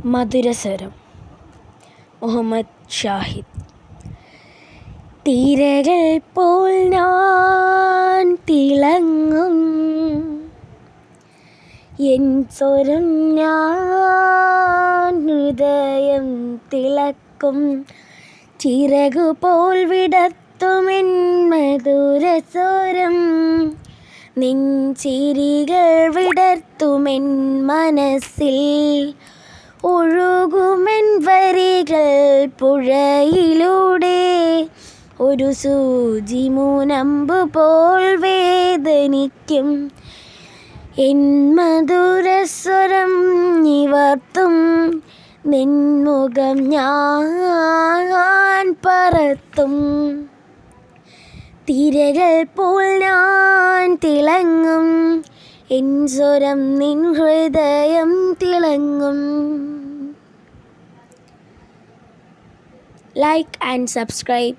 മധുരസ്വരം മുഹമ്മദ് ഷാഹിദ്. തിരകൾ പോൽ ഞാൻ തിളങ്ങും, എൻ സ്വരം ഞാൻ ഹൃദയം തിളക്കും. ചിറകുപോൽ വിടർത്തുമെൻ മധുരസ്വരം, നിൻ ചിരികൾ വിടർത്തുമെൻ മനസ്സിൽ. ഒഴുകുമെൻ വരികൾ പുഴയിലൂടെ, ഒരു സൂചി മുനമ്പ് പോൽ വേദനിക്കും. എൻ മധുരസ്വരം നിവർത്തും നിൻമുഖം ഞാൻ പറത്തും. തിരകൾ പോൽ ഞാൻ തിളങ്ങും, എൻ സ്വരം നിൻ ഹൃദയം തിളങ്ങും. Like and subscribe.